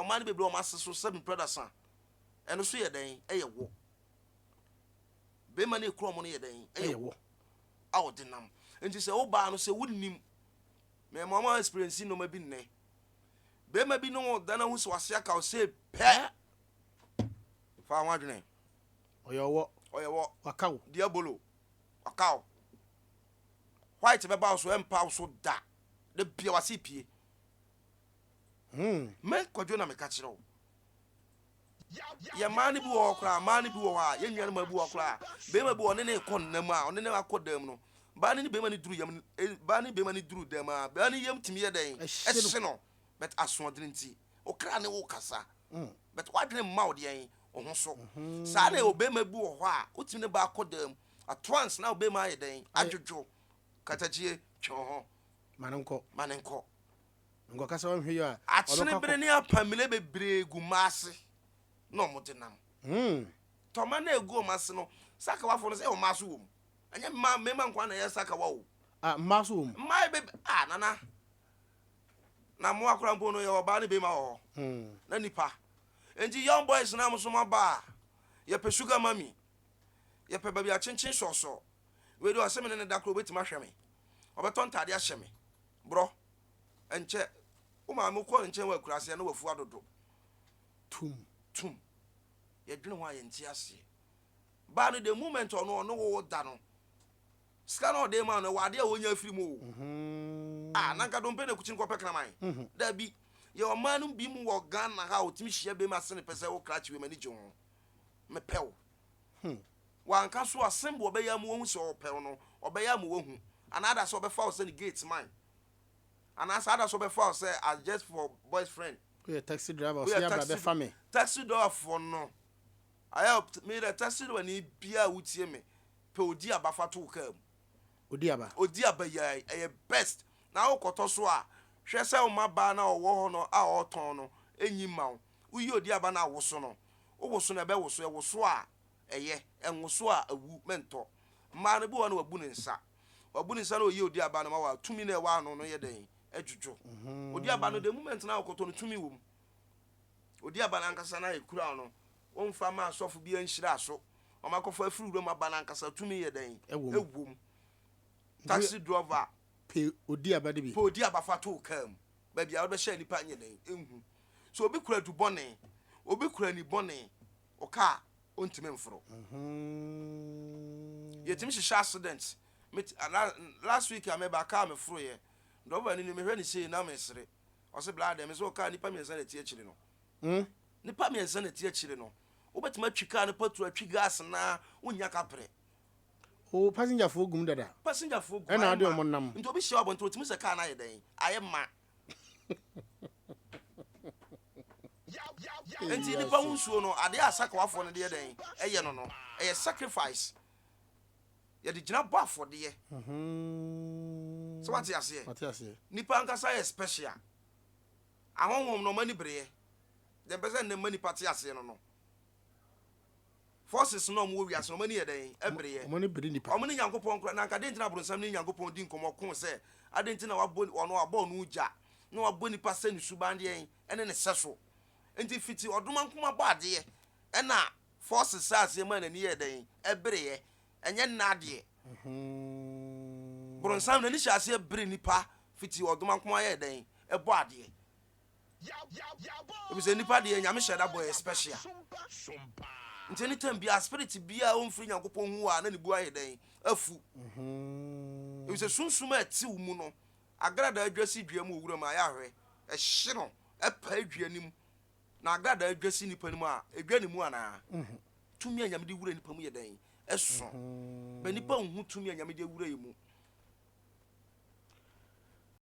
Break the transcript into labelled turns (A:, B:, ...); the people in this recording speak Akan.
A: o man be blow master so 7 brothers son and so ye den e wo be man e kro mo ne ye den e wo awo denam enti se wo ba no se wonnim me mama experience no ma bi nne be ma bi no dana hu so ase aka o se pe fa wadwene
B: oyo wo wakaw
A: diabolo wakaw white be ba so empa so da de bia wase pie me kwadwo na me ka kire wo ya mani bi wo kra mani bi wo ha ye nyan ma bi wo kra be ma bi wo ne ne kon nam a one ne akodam no ba ne be ma ne duru yam ba ne be ma ne duru dam a ba ne yam timi ye den ehye no but asodre nti o kra ne wo kasa but wadne ma wo de yen o ho so sa na o be ma bi wo ho a o timi ne ba akodam at once na o be ma ye den adwodwo katachie twa ho
B: manenko ngo kasa wan hwe ya
A: achene bere ne apamile bebre gumase no mo denam to ma na egu o mase no Sakawa fo no se o maso wo anya ma mema nkwa na ye Sakawa wo
B: maso wo
A: ma be nana na mo akora mpo no ye oba ne be ma wo na nipa enji young boys na mo so ma ba ye pe sugar mami ye pe baby a chinchin so we do asem ne da kro betima hweme obeton tade a hyeme bro enche o ma mo ko enche wa kurase na wafu adodo tum ye dwene ho aye nti ase ba no the moment ono wo da no ska no de ma no wade a wonya afiri mu na nka do mpe na kuchin ko pekna man da bi ye o manu bi mu wo Ghana ha otimi hia be ma sene pese wo krachi we mani je ho me pew wan ka so asembo obeya mu wo so pew no obeya mu wo hu another so be fall say the gate man and as other so be fall say as just for boyfriend
B: we a taxi driver so ya bra be family
A: taxi driver for no I helped me the taxi when he bia wutie me pe odi abafa to kam odi aba ya e best na okoto so a hwe se o maba na owo ho no a oton no enyima wo uyi odi aba na woso no woso na be woso e woso a eye enwoso a awu mento ma na bi wo na wabu ne nsa no oyi odi aba na ma wa tumi na e wa no no ye den adwudwo odi aba no the moment na okoto no tumi wo odi aba na ankasa na ekura no wonfa ma asofo bi anhyira so o makofa afuru ro ma ba na ankasa tumi ye den ewom taxi driver
B: pe odi aba de bi
A: pe odi aba fa to kam ba bia wo be hye nipa nye den enhu so obi kura du bone obi kura ni bone o ka ontime mforo yetimi hye accident last week I meba ka me fro ye do ba ni me hwe ni sei na me sere o se bla de me so ka nipa me nsa na tie akire no nipa me nsa na tie akire no obetima twika ne patu atwi gas na wonya kapre
B: o passenger fo gum dada
A: e
B: na ade o nam
A: nti obi hye obonto otimi se ka na ye den aye ma enti nipa hunsuo no ade Sakawa fo no de den eye no eye sacrifice ye de gina bo afode ye so what you say nipa ankasa ye special ahonhom no mani breye dem pese ne mani party ase no forces no mo wi ase no mani ye den ebreye
B: mani bri nipa
A: omani nyankopon kra na nkade ntina bronsam ni nyankopon di nkomo ko se ade ntina wabo ono abo no uja na wabo nipa se ni subande yen ene ne seso enti fiti odoma nkoma ba ade ye ena forces ase man ani ye den ebreye enye nnade bronsam na ni hyase ebre nipa fiti odoma nkoma ye den ebo ade ebi se nipa de nyame hyeda boy special nti anytime bia spirit bia o mfiri nyankopon hu a na ne bu aye den afu ebi se sunsuma ati wo mu no agrada adwasi dua mu owura ma ya hwe ehye no epa adua nim na agrada adwasi nipa nim a edwa ne mu ana tumi anyame de wura nipa mu ye den eso be nipa hu tumi anyame de wura yi mu